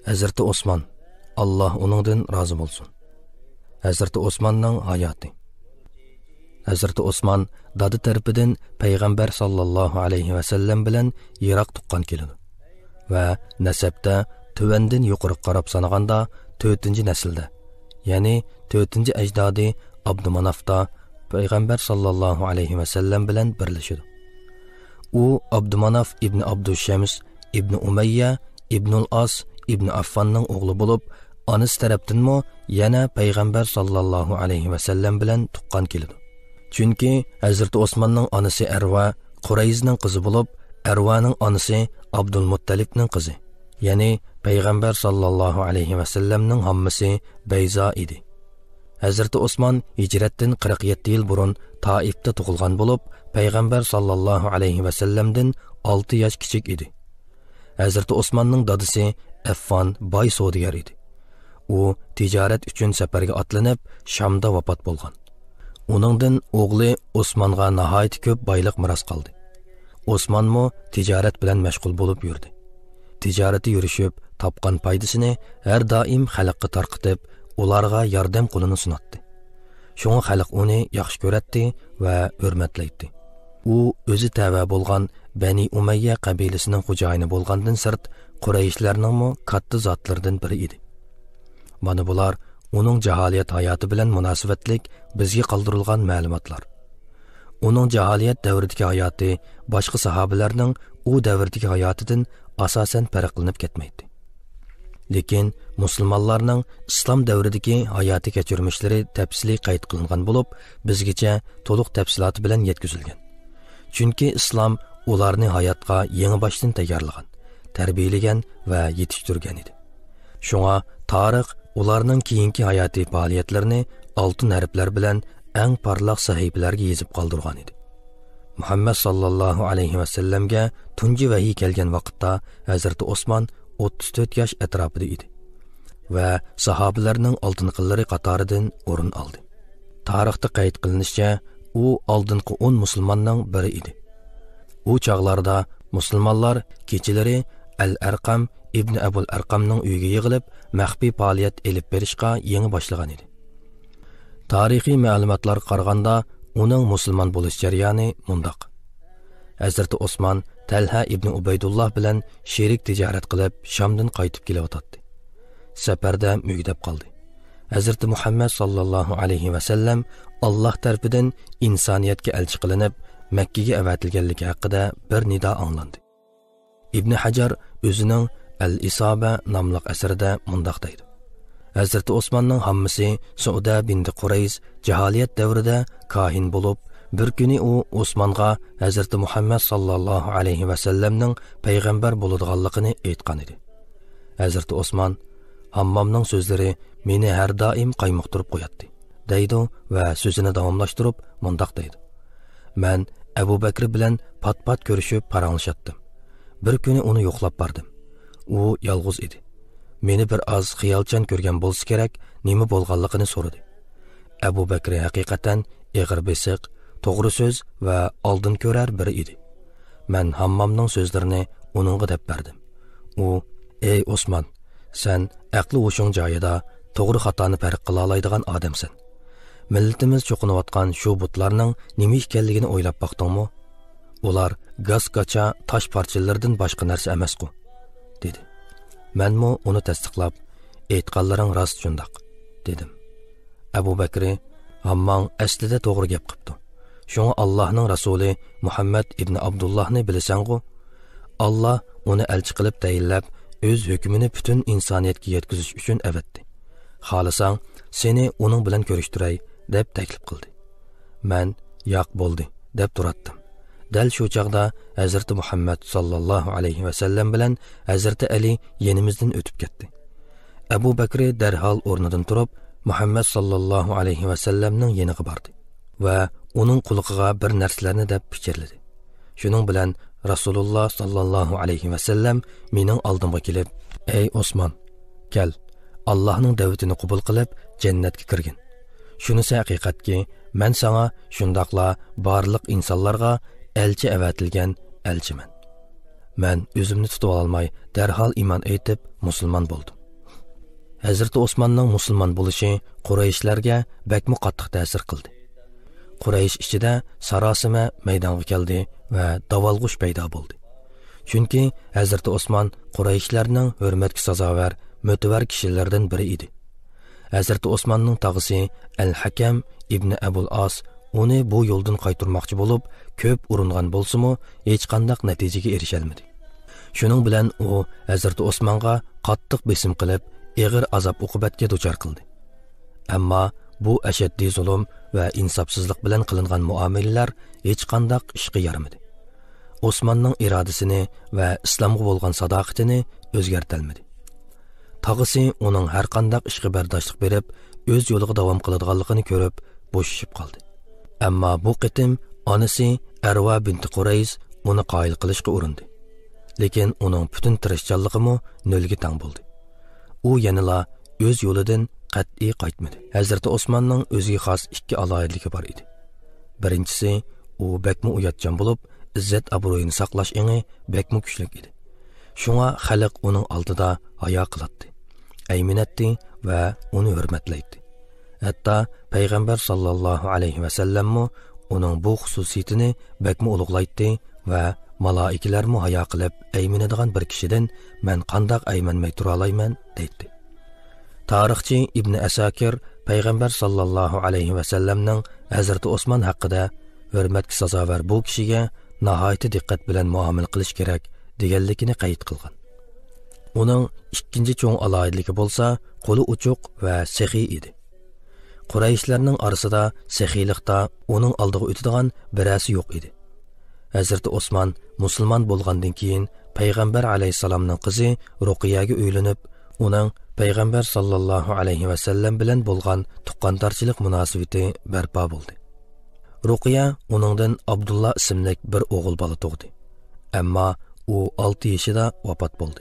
Hazreti Osman, Allah onundan razı olsun. Hazreti Osmanның hayatı. Hazreti Osman dadı tarafından Peygamber sallallahu aleyhi ve sellem bilen yirak tuqqan keladi. Ve nasabda tövəndin yuqarı qarab sanaganda 4-cü nəsildə, yani 4-cü əcdadi Abdumanafda Peygamber sallallahu aleyhi ve sellem bilen birleşidi. O Abdumanaf ibn Abdüşşəms ibn Umeyyə ibnul As ibn Affanның oğlu bulup, anısı tarafdinmi yana Peygamber sallallahu aleyhi ve sellem bilen tuqqan keladi. Çünki Hazreti Osmanның anısı Erva Qurayzning qizi bulup, Ervaning anısı Abdülmuttalibning qizi. Yani Peygamber sallallahu aleyhi ve sellemning hammasi Beyza idi. Hazreti Osman hicrettin 47 yıl burun Taif'te tug'ilgan bulup, Peygamber sallallahu aleyhi ve sellemdin 6 yaş kichik idi. Hazreti Osmanның dadısı Affan boy savdogar idi. U tijorat uchun safarga otlanib, Shamda vafot bo'lgan. Uningdan o'g'li Osmanga nihoyat ko'p boylik miros qoldi. Osmanmo tijorat bilan mashg'ul bo'lib yurdi. Tijarati yurishib, topgan foydasini har doim xalqqa tarqitib, ularga yordam qo'lini sunatdi. Shunga xalq uni yaxshi ko'ratdi va hurmatlaydi. U o'zi tava bo'lgan Bani Umayya qabilasining xo'jayini bo'lgandan sirt Qurayshlarning katta zotlardan biri edi. Mana bular uning jaholiyat hayoti bilan munosabatlik bizga qoldirilgan ma'lumotlar. Uning jaholiyat davridagi hayoti boshqa sahobalarning u davrdagi hayotidan asosan farqlanib ketmaydi. Lekin musulmonlarning islom davridagi hayoti kechirmishlari tafsiliy qayd qilingan bo'lib, bizgacha to'liq tafsiloti bilan yetkazilgan. Chunki islom ularni hayotga yangi boshdan tayyorlagan, tarbiyalagan va yetishtirgan edi. Shunga tarix ularning keyingi hayoti faoliyatlarini oltin harflar bilan eng parlaq sahifalarga yozib qoldirgan edi. Muhammad sallallahu aleyhi ve sellemga tunji vahiy kelgan vaqtda Hazreti Osman 34 yosh atrofida edi va sahobalarning oltin qillari qatoridan o'rin oldi. Tarixda qayd qilinishicha, u oldingi 10 musulmonning biri edi. U chog'larda musulmonlar kechalari Al-Arqam ibn Abul Arqamning uyiga yig'ilib, maxfiy faoliyat elib berishga yangi boshlagan edi. Tarixiy ma'lumotlarga qaraganda, uning musulmon bo'lish jarayoni mundoq. Hazrati Osman Talha ibn Ubaydullah bilan sherik tijorat qilib, Shamdan qaytib kelayotdi. Safarda mugdab qoldi. Hazrati Muhammad sallallohu alayhi va sallam Alloh tarafidan insoniyatga elchi qilinib, Makkaga avatilganligi haqida bir nido anglandi. Ibn Hajar o'zining Al-Isoba nomli asarida mundoq deydi. Hazrati Osmanning hammasi Sauda bint Qurayz jaholiyat davrida kahin bo'lib, bir kuni u Osmonga Hazrati Muhammad sallallohu alayhi va sallamning payg'ambar bo'ladiganligini aytgan edi. Hazrati Osman hammomning so'zlari meni har doim qaymoqtirib qo'yadi, deydi va so'zini davomlashtirib mundoq deydi. Men Abu Bakr bilan pat-pat ko'rishib paranglashdim. Bir kuni uni yo'qlab bordim. U yolg'iz edi. Meni bir oz xiyolchan ko'rgan bo'lsa kerak, nima bo'lganligini so'radi. Abu Bakr haqiqatan eg'ir besiq, to'g'ri so'z va oldin ko'rar biri edi. Men hammomning so'zlarini uningga deb berdim. U: "Ey Osman, sen aqli o'shing joyida to'g'ri xatoni farq qila oladigan odamsan. Millatimiz cho'qinayotgan shu butlarning nima ekanligini o'ylab boqdingmi? Ular gaz-gacha tosh parchalaridan boshqa narsa emas-ku", dedi. Menmi uni tasdiqlab, "Aytganlaring rost shundoq", dedim. Abu Bakr: "Hammang aslida to'g'ri gap qilibdi. Shunga Allohning rasuli Muhammad ibn Abdullohni bilasan-ku? Alloh uni elchi qilib tayinlab, o'z hukmini butun insoniyatga yetkazish uchun avatdi. Xohlasang, seni uning bilan ko'rishtiray", deb taklif qildi. Men "Yo'q bo'ldi", deb turatdim. Dal shu chaqda Hazrati Muhammad sallallohu alayhi va sallam bilan Hazrati Ali yenimizdan o'tib ketdi. Abu Bakr darhol o'rnidan turib, Muhammad sallallohu alayhi va sallamning yeniga bordi va uning quliqiga bir narsalarni deb pichirladi. Shuning bilan Rasululloh sallallohu alayhi va sallam mening oldimga kelib: "Ey Osman, kel, Allohning da'vatini qabul qilib jannatga kirgin. Shunisi haqiqatki, men sana shundoqla barliq insonlarga elchi avatilgan elchiman." men o'zimni tutib olmay darhol iymon aytib musulmon bo'ldim. Hazrati Osmonning musulmon bo'lishi Qurayshlarga bakmi qattiq ta'sir qildi. Quraysh ichida sarosima maydonga keldi va davolg'ush paydo bo'ldi. Chunki Hazrati Osmon Qurayshlarning hurmatga sazovar, mo'tavar kishilardan biri edi. Hazrati Osmonning tog'isi Al-Hakam ibn Abul As uni bu yo'ldan qaytarmoqchi bo'lib, ko'p uringan bo'lsa-mu, hech qanday natijaga erisha olmadi. Shuning bilan u Hazrati Osmonga qattiq besim qilib, og'ir azob-uqubatga duchor qildi. Ammo bu ashaddiy zulm va insofsizlik bilan qilingan muomalalar hech qanday ishga yaramadi. Osmonning irodasini va islomga bo'lgan sadoqatini o'zgartirmadi. Tog'isi uning har qanday ishga bardoshlik berib, o'z yo'liga davom qiladiganligini ko'rib, bo'shashib qoldi. Ammo bu qitim onasi Arva bint Qurays uni qoyil qilishga urindi. Lekin uning butun tirishchanligimi nolga tang bo'ldi. U yanala o'z yo'lidan qat'iy qaytmadi. Hazrati Osmonning o'ziga xos ikki aloyidligi bor edi. Birinchisi, u bakmi uyatchan bo'lib, izzat obro'yini saqlash engi bakmi kuchli edi. Shunga xalq uning oldida hayo qiladi, ayminatdi va uni hurmatlaydi. Hatto payg'ambar sallallohu alayhi va sallammo uning bu xususiyatini bakmi ulug'laydi va malaikalarmo hayo qilib ayminadigan bir kishidan men qandoq aymanmay tura olayman deydi. Tarixchi Ibn Asakir payg'ambar sallallohu alayhi va sallamning Hazrati Osmon haqida hurmatga sazovor bu kishiga nihoyatda diqqat bilan muomala qilish kerak deganligini qayd qilgan. Uning ikkinchi cho'ng aloyidligi bo'lsa, qo'li uchuq va sexiy edi. Qurayshlarning orasida sexiylikda uning oldiga o'tadigan birasi yo'q edi. Hazrati Osmon musulmon bo'lgandan keyin payg'ambar alayhisalomning qizi Ruqiyaga uylanib, uning payg'ambar sallallohu alayhi va sallam bilan bo'lgan tuqqandarchilik munosabati barpo bo'ldi. Ruqiya uningdan Abdullah ismli bir o'g'il bola tug'di. Ammo u 6 yoshida vafot bo'ldi.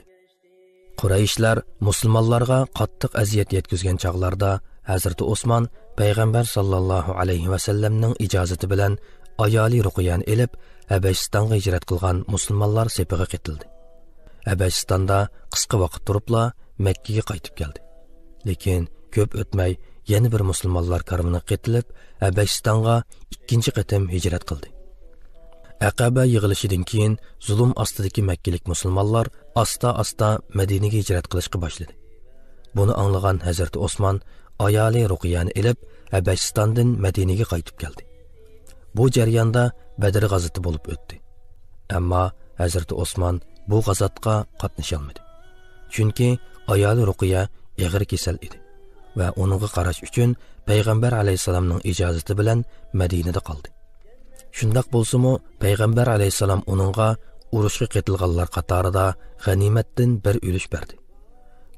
Qurayshlar musulmonlarga qattiq aziyat yetkazgan chaqlarda Hazrati Osmon payg'ambar sallallohu alayhi va sallamning ijozati bilan ayoli Ruqiyani elib Habashistonga hijrat qilgan musulmonlar sepiga ketildi. Habashistonda qisqa vaqt turibla Makkaga qaytib keldi. Lekin ko'p o'tmay yana bir musulmonlar karvoni ketilib Habashistonga ikkinchi qatim hijrat qildi. Aqaba yig'ilishidan keyin zulm ostidagi makkalik musulmonlar asta-asta Madinaga hijrat qilishga boshladi. Buni anglagan Hazrati Osmon ayoli Ruqiyani elib Habashistondan Madinaga qaytib keldi. Bu jarayonda Badr g'azoti bo'lib o'tdi. Ammo Hazrati Osmon bu g'azotga qatnasha olmadi. Chunki ayoli Ruqiya og'ir kasal edi va uningga qarash uchun payg'ambar alayhisalomning ijozati bilan Madinada qoldi. Shundoq bo'lsa-mu, payg'ambar alayhisalom uningga urushga ketilganlar qatorida g'animatdan bir ulush berdi.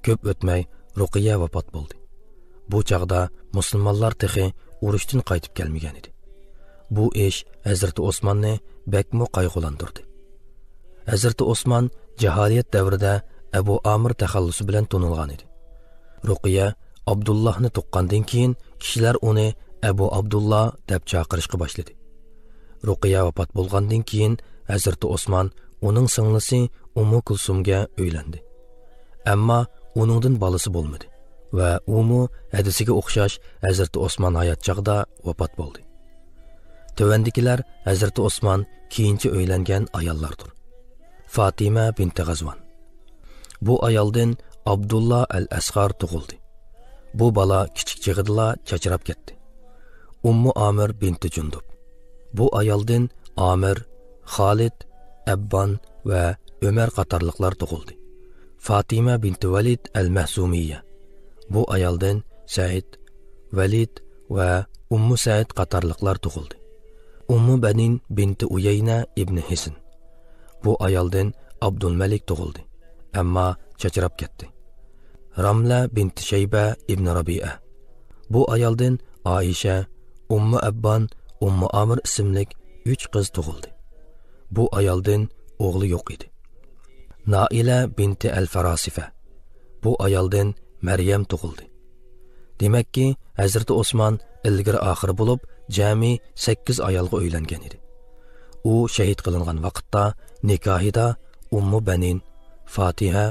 Ko'p o'tmay Ruqiya vafot bo'ldi. Bu chaqda musulmonlar texi urushdan qaytib kelmagan edi. Bu ish Hazrati Osmonni bakmo qayg'ulantirdi. Hazrati Osmon jaholiyat davrida Abu Amir taxallusi bilan tunilgan edi. Ruqiya Abdullohni tuqqandan keyin kishilar uni Abu Abdullah deb chaqirishga boshladi. Ruqiya vafot bo'lgandan keyin Hazrati Osmon uning singlisi Ummu Kulsumga uylandi. Ammo uningdan bolasi bo'lmadi va u hadisiga o'xshash Hazrati Osmon hayot chog'ida vafot bo'ldi. Tovandikilar Hazrati Osmon keyinchi uylangan ayollardir. Fatima binti G'azvan. Bu ayoldan Abdullah al-Asqar tug'ildi. Bu bola kichik chig'idila chachrab ketdi. Ummu Amir binti Jundub. Bu ayoldan Amir, Xolid, Abban va Umar qatorliqlar tug'ildi. Fatima binti Valid al-Mahsumiyya. Bu ayoldan Said, Valid va Ummu Said qatorliqlar tug'ildi. Ummu Banin binti Uyayna ibn Hisn. Bu ayoldan Abdul Malik tug'ildi. Ammo chachrab ketdi. Ramla binti Shayba ibn Rabi'a. Bu ayoldan Aisha, Ummu Abban, Ummu Amir ismli 3 qiz tug'ildi. Bu ayoldan o'g'li yo'q edi. Naila binti al-Farasifa. Bu ayoldan Maryam tug'ildi. Demakki, Hazrati Osmon ilgari oxir bo'lib, jami 8 ayolga uylangan edi. U shahid qilingan vaqtda nikohida Ummu Banin, Fatiha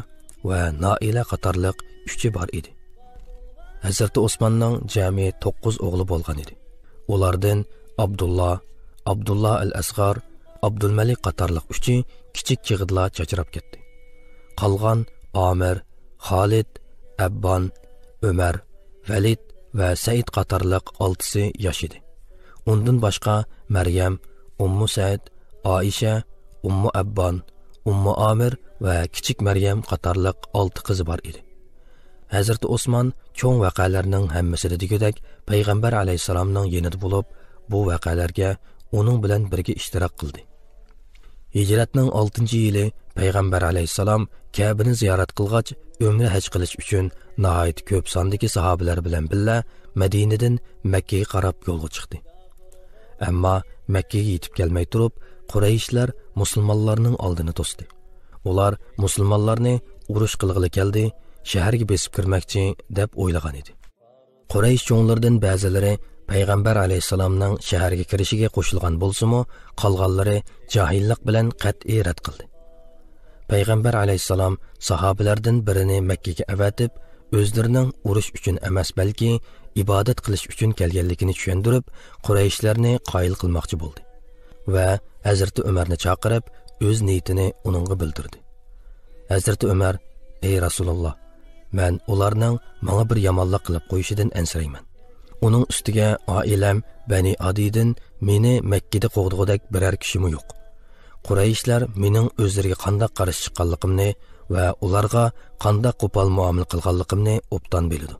va Naila qatorliq 3 bor edi. Hazrati Osmanning jami 9 o'g'li bo'lgan edi. Ulardan Abdullah al-Asg'ar, Abdulmalik qatorliq 3 kichik chig'idla chachrab ketdi. Qolgan Amir, Xolid, Abbon, Umar, Valid va Said qatorliq 6si yosh edi. Undan boshqa Maryam, Ummu Said, Aisha, Ummu Abbon, Ummu Amir va kichik Maryam qatorliq 6 qizi bor edi. Hazrati Osman cho'ng vaqalarning hammasida degudek payg'ambar alayhisalomning yenida bo'lib, bu vaqalarga uning bilan birga ishtirok qildi. Hijratning 6-yili payg'ambar alayhisalom Ka'bani ziyorat qilgach, umra haj qilish uchun nihoyat ko'p sondagi sahobalar bilan birga Madinadan Makka ga qarab yo'lga chiqdi. Ammo Makka ga yetib kelmay turib, Qurayshlar musulmonlarning oldini to'sdi. Ular musulmonlarni urush qilg'ili keldi, shaharga besib kirmoqchi deb o'ylagan edi. Quraysh cho'nglaridan ba'zilari payg'ambar alayhisalomning shaharga kirishiga qo'shilgan bo'lsa-mu, qolganlari jahillik bilan qat'iy rad qildi. Payg'ambar alayhisalom sahobalardan birini Makka ga avatib, o'zlarining urush uchun emas, balki ibodat qilish uchun kelganligini tushuntirib, Qurayshlarni qoyil qilmoqchi bo'ldi va Hazrati Umarni chaqirib, o'z niyatini uningga bildirdi. Hazrati Umar: "Ey Rasululloh, men ularning menga bir yomonlik qilib qo'yishidan ansirayman. Uning ustiga oilam Bani Adiydan meni Makkada qo'g'dig'idek biror kishimi yo'q. Qurayshlar mening o'zlariga qanday qarash chiqqanligimni va ularga qanday qo'pol muomala qilganligimni obdan biladi.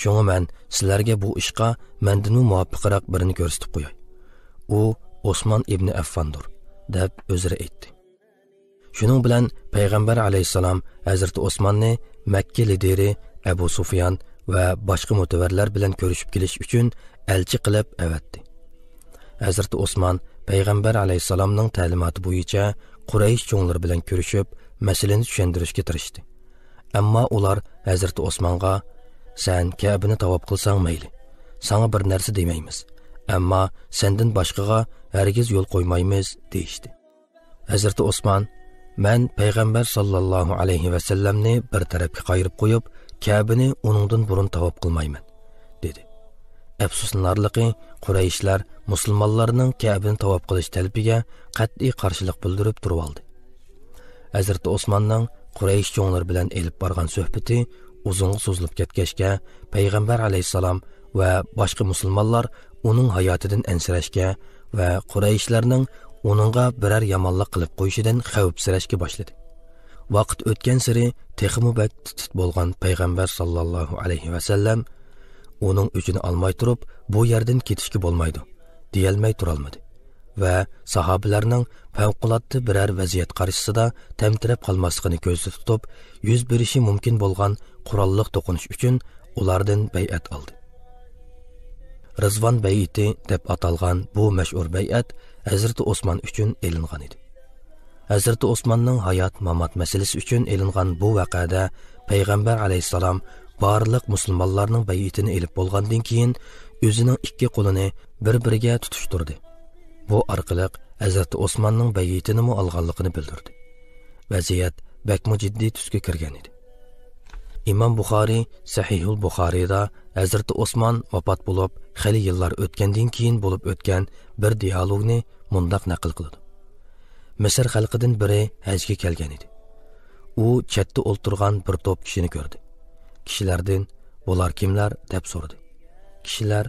Shunga men sizlarga bu ishqa mendan muvofiqroq birini ko'rsatib qo'yay. U Osman ibn Affondir", deb o'zira aytdi. Shuning bilan payg'ambar alayhisalom Hazrati Osmanni Makka lideri Abu Sufyan va boshqa mutavarlar bilan ko'rishib kelish uchun elchi qilib avatdi. Hazrati Osman payg'ambar alayhisalomning ta'limoti bo'yicha Quraysh cho'nglari bilan ko'rishib, masalani tushuntirishga tirishdi. Ammo ular Hazrati Osmonga: "Sen Ka'bani tavob qilsang mayli, sana bir narsa demaymiz, ammo sendan boshqaga hargiz yo'l qo'ymaymiz", deyishdi. Hazrati Osman: "Men payg'ambar sallallohu alayhi va sallamni bir tarafga qayirib qo'yib, Ka'bani uningdan burun tavob qilmayman", dedi. Afsuslanarligi, Qurayshlar musulmonlarning Ka'bani tavob qilish talabiga qat'iy qarshilik bildirib turib oldi. Hazrati Osmanning Quraysh cho'nglari bilan elib borgan suhbati uzunga so'zilib ketgachga, payg'ambar alayhisalom va boshqa musulmonlar uning hayotidan ansirashga va Qurayshlarning uningga biror yomonlik qilib qo'yishidan xavfsirashga boshladi. Vaqt o'tgan sari texmu bak titit bo'lgan payg'ambar sallallohu alayhi va sallam uning uchini olmay turib, bu yerdan ketishga bo'lmaydi, deyolmay turolmadi va sahobalarning favqulodda biror vaziyat qarshisida tamtirab qolmasligini ko'zda tutib, yuz berishi mumkin bo'lgan qurolliq to'qinish uchun ulardan bay'at oldi. Rizvon bay'ati deb atalgan bu mashhur bay'at Hazrati Osman uchun elingan edi. Hazrati Osmanning hayot mamat masalasi uchun elingan bu vaqada payg'ambar alayhisalom barliq musulmonlarning bay'atini elib bo'lgandan keyin o'zining ikki qo'lini bir-biriga tutishtirdi. Bu orqali Hazrati Osmanning bay'atini olganligini bildirdi. Vaziyat bakmo jiddiy tusga kirgan edi. Imom Buxoriy Sahihul Buxoriyda Hazrati Osman vafot bo'lib, xali yillar o'tgandan keyin bo'lib o'tgan bir dialogni mundaq naql qildi. Misr xalqidan biri hajga kelgan edi. U chetda o'ltirgan bir to'p kishini ko'rdi. Kishilardan "Bular kimlar?" deb so'radi. Kishilar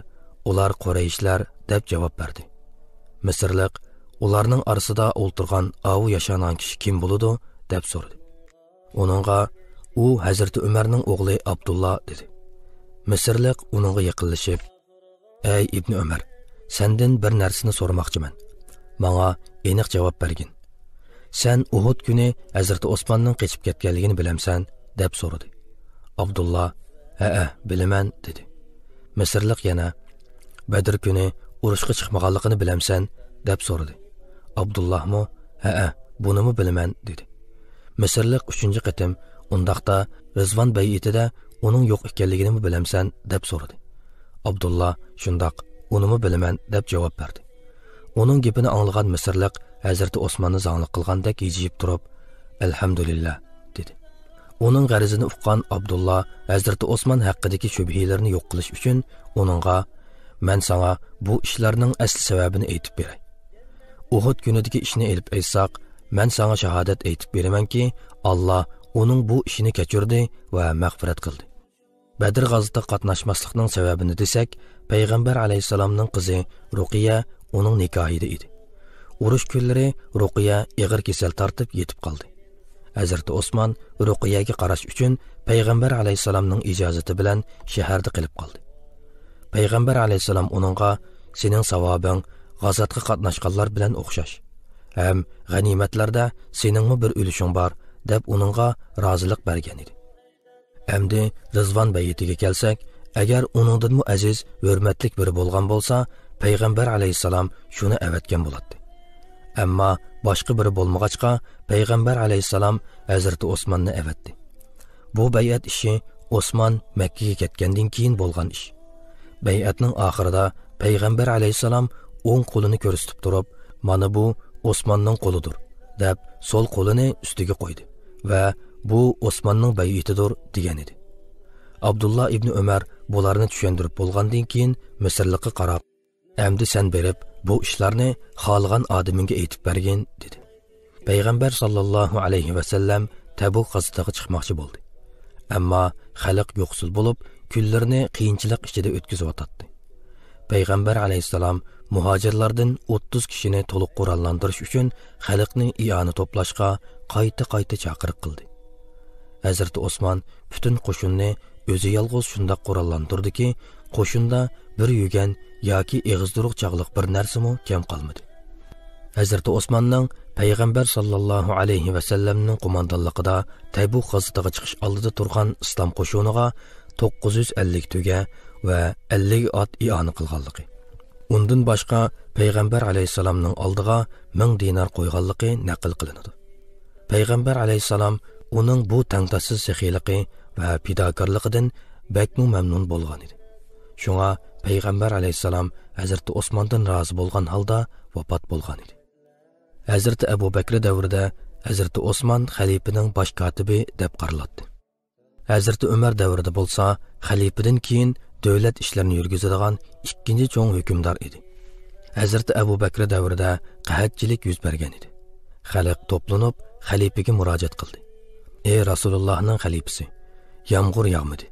"Ular Qurayshlar" deb javob berdi. Misrlik "Ularning orasida o'ltirgan avu yashanan kishi kim bo'ladi?" deb so'radi. Uningga "U Hazrati Umarning o'g'li Abdullah" dedi. Misrlik uningga yaqinlashib: "Ey Ibn Umar, sendan bir narsani so'ramoqchiman. Menga aniq javob bergin. Sen Uhud kuni Hazrati Osmanning qochib ketganligini bilamsan?" deb so'radi. Abdullah: "Ha, bilaman" dedi. Misrlik yana: "Badr kuni urushga chiqmaganligini bilamsan?" deb so'radi. Abdullahmi: "Ha, bunimi bilaman" dedi. Misrlik 3-chi qatim: "Undaqda Rizvon bay'atida uning yo'q ekanligini bilamsan?" deb so'radi. Abdullah: "Shundoq, unimi bilaman" deb javob berdi. Uning gapini anglagan Misrlik Hazrati Osmanni zanglik qilgandek yejib turib: Alhamdulillah dedi. Onun g'arizini uqqan Abdullah Hazreti Osman haqidagi shubhalarni yo'q qilish uchun uningga "Men sana bu ishlarning asl sababini aytib beray. Uhud kunidagi ishni elib aytsak, men sana shahodat aytib beramanki, Allah uning bu ishini kechirdi va mag'firat qildi. Badr g'azotida qatnashmaslikning sababini desak, payg'ambar alayhisalomning qizi Ruqiya uning nikohida edi. Urush kunlari Ruqiya ig'ir kasal tortib yetib qoldi. Hazrati Osman Ruqiyaga qarash uchun payg'ambar alayhisalomning ijozati bilan shaharda qilib qoldi. Payg'ambar alayhisalom uningga "Sening savobing g'azotga qatnashganlar bilan o'xshash. Ham g'animatlarda seningmi bir ulushing bor" deb uningga rozilik bergan edi. Endi Rizvon bayitiga kelsak, agar uningdanmi aziz, hurmatlik biri bo'lgan bo'lsa, payg'ambar alayhisalom shuni avatgan bo'ladi. Ammo boshqa biri bo'lmag'achqa, payg'ambar alayhisalom Hazrati Osmonni avatdi. Bu bay'at ishi Osmon Makkaga ketgandan keyin bo'lgan ish. Bay'atning oxirida payg'ambar alayhisalom o'ng qo'lini ko'rsatib turib, "Mana bu Osmonning qo'lidir" deb so'l qo'lini ustiga qo'ydi va "Bu Osmonning bay'atidir" degan edi. Abdullah ibn Umar bularni tushuntirib bo'lgandan keyin Misrlikqa qarab, "Endi sen berib bu ishlarni xohlagan odamingga aytib bergin" dedi. Payg'ambar sallallohu alayhi va sallam Tabuk g'azotasiga chiqmoqchi bo'ldi. Ammo xalq yo'qsul bo'lib, kunlarini qiyinchilik ichida o'tkazayotdi. Payg'ambar alayhisalom muhojirlardan 30 kishini to'liq qurollantirish uchun xalqning iyoni to'plashga qayta chaqiriq qildi. Hazrati Osman butun qo'shinni o'zi yolg'iz shundoq qurollantirdiki, qo'shinda bir yugan yoki eg'izduruq chog'liq bir narsami kam qolmadi. Hazrati Osmanning payg'ambar sallallohu alayhi va sallamning qo'mondonligida Tabuk g'azotasiga chiqish oldida turgan islom qo'shiniga 950 tuga va 50 ot i'ona qilganligi. Undan boshqa payg'ambar alayhisalomning oldiga 1000 dinar qo'yganligi naql qilinadi. Payg'ambar alayhisalom uning bu tangtasiz saxiyligi va fidokorligidan bakmu mamnun bo'lgan edi. Shunga payg'ambar alayhisalom Hazrati Osmondan rozi bo'lgan holda vafot bo'lgan edi. Hazrati Abu Bakr davrida Hazrati Osmon xalifaning bosh kotibi deb qaraladi. Hazrati Umar davrida bo'lsa, xalifadan keyin davlat ishlarini yurgizadigan ikkinchi cho'ng hukmdor edi. Hazrati Abu Bakr davrida qahatchilik yuz bergan edi. Xalq to'planib xalifaga murojaat qildi. "Ey Rasulullohning xalifasi, yomg'ir yog'madi.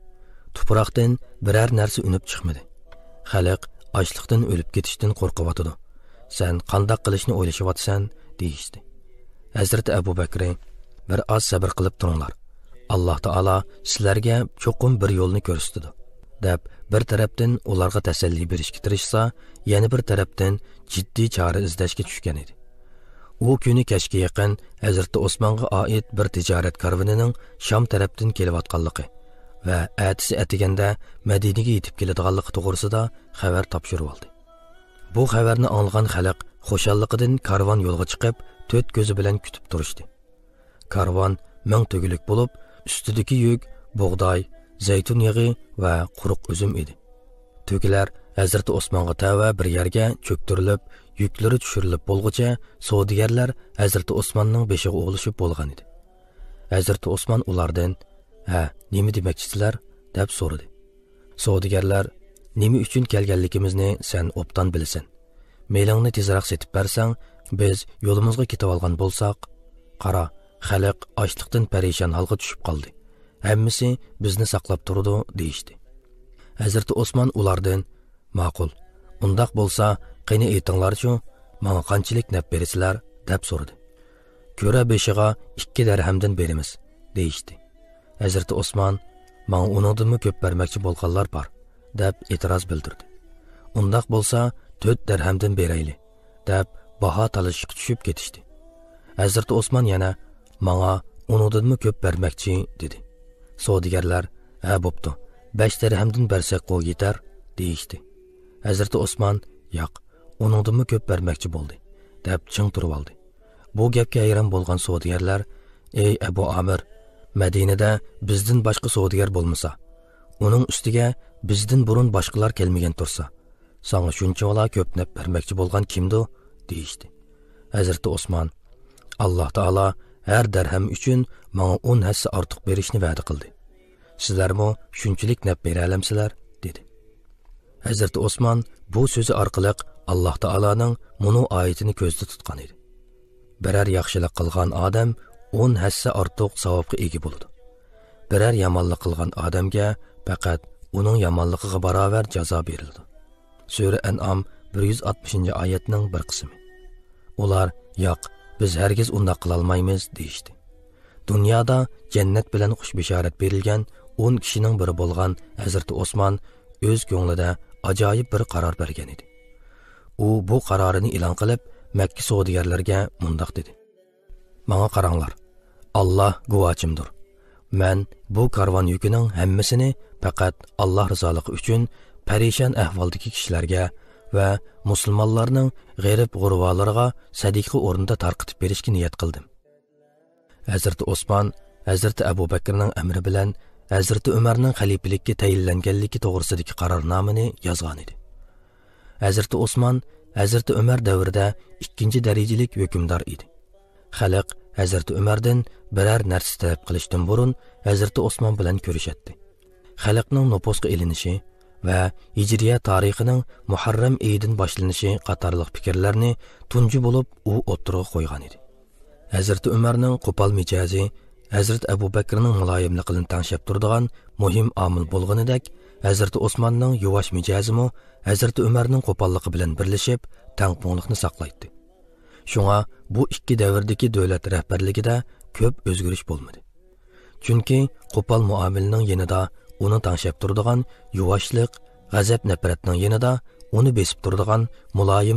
Tuproqdan biror narsa unib chiqmadi. Xalq ochliqdan o'lib ketishdan qo'rqyotdi. Sen qanday qilishni o'ylashyapsan?" deyishdi. Hazrati Abu Bakr, "Bir oz sabr qilib turinglar. Alloh taolo sizlarga cho'qim bir yo'lni ko'rsatdi" deb bir tarafdan ularga tasalli berishga tirishsa, yana bir tarafdan jiddiy chora izlashga tushgan edi. U kuni kechga yaqin Hazrati Osmonga oid bir tijorat karvonining Sham tarafdan kelayotganligi va atisi atiganda Madinaga yetib keladiganligi to'g'risida xabar topshirib oldi. Bu xabarni olgan xalq xushalligidan karvon yo'lga chiqib, to'rt ko'zi bilan kutib turishdi. Karvon 1000 tugulik bo'lib, ustidagi yuk bug'doy, zaytun yog'i va quruq uzum edi. Tugilar Hazrati Osmonga tava bir yerga cho'ktirilib, yuklari tushirilib bo'lguncha savdogarlar Hazrati Osmonning beshiga o'g'lishib bo'lgan edi. Hazrati Osmon ulardan "Ha, nima demoqchisizlar?" deb so'radi. Savdogarlar "Nima uchun kelganligimizni sen obdan bilasan. Meylingni tezroq setib bersang, biz yo'limizga ketib olgan bo'lsak, qara, xalq ochliqdan parishon holga tushib qoldi. Hammasi bizni saqlab turdi" deyishdi. Hazrati Osmon ulardan "Ma'qul. Undaq bo'lsa, qani aytinglar-chu, menga qanchalik naf bersizlar?" deb so'radi. "Ko'ra beshiga 2 dirhamdan beramiz" deyishdi. Hazrati Osmon "Menga uningdanmi ko'p bermoqchi bo'lganlar bor" deb e'tiroz bildirdi. "Undaq bo'lsa, 4 dirhamdan berayli" deb baho talashishga tushib ketishdi. Hazrati Osmon yana "Menga uningdanmi ko'p bermoqchi" dedi. Savdogarlar "Ha, bo'pti. 5 dirhamdan bersak qo'y yetar" deyishdi. Hazrati Osmon "Yo'q, uningdanmi ko'p bermoqchi bo'ldi" deb ching turib oldi. Bu gapga hayron bo'lgan savdogarlar "Ey Abu Amir, Madinada bizdan boshqa savdogar bo'lmasa, uning ustiga bizdan burun boshqalar kelmagan tursa, sana shuncha ko'p naf bermoqchi bo'lgan kimdi?" deyishdi. Hazrati Osmon "Alloh taolo har dirham uchun menga 10 hassa ortiq berishni va'da qildi. Sizlarmi shunchalik naf bera olamsizlar? dedi. Hazrati Osman bu so'zi orqali Alloh taolaning bunu oyatini ko'zda tutgan edi. Biror yaxshilik qilgan odam 10 hassa ortiq savobga ega bo'ladi. Biror yomonlik qilgan odamga faqat uning yomonligiga barobar jazo berildi. Sura An'am 160-oyatning bir qismi. Ular, "Yo'q, biz hargiz unday qila olmaymiz" deyishdi. Dunyoda jannat bilan xush bishorat berilgan 10 kishining biri bo'lgan Hazrat Osman o'z ko'nglida ajoyib bir qaror bergan edi. U bu qarorini e'lon qilib, Makka savdogarlarga mundoq dedi: "Menga qaranglar. Alloh guvochimdir. Men bu karvon yukining hammasini faqat Alloh rizoligi uchun parishon ahvoldagi kishilarga va musulmonlarning g'arib-g'urvalariga sadiqa o'rnida tarqitib berishga niyat qildim." Hazrat Osman Hazrat Abu Bakrning amri bilan Hazrat Umarning xalifalikka tayinlanganligi to'g'risidagi qarornomani yozgan edi. Hazrat Osman Hazrat Umar davrida ikkinchi darajalik hukmdor edi. Xalq Hazrat Umardan biror narsa talab qilishdan burun Hazrat Osman bilan ko'rishadi. Xalqning nopusga ilinishi va Hijriya tarixining Muharram oyidan boshlanishi qatorliq fikrlarni tunji bo'lib u o'ttirib qo'ygan edi. Hazrat Umarning qo'pol mijozi Hazrat Abu Bakrning muloyimligidan tangshab turadigan muhim omil bo'lganidek, Hazrat Osmanning yuvosh mijozimi Hazrat Umarning qo'polligi bilan birlashib, tangpungliqni saqlaydi. Shunga bu ikki davrdagi davlat rahbarligida ko'p o'zgarish bo'lmadi. Chunki qo'pol muomilning yanida uni tangshab turadigan yuvoshlik, g'azab nafratning yanida uni besib turadigan muloyim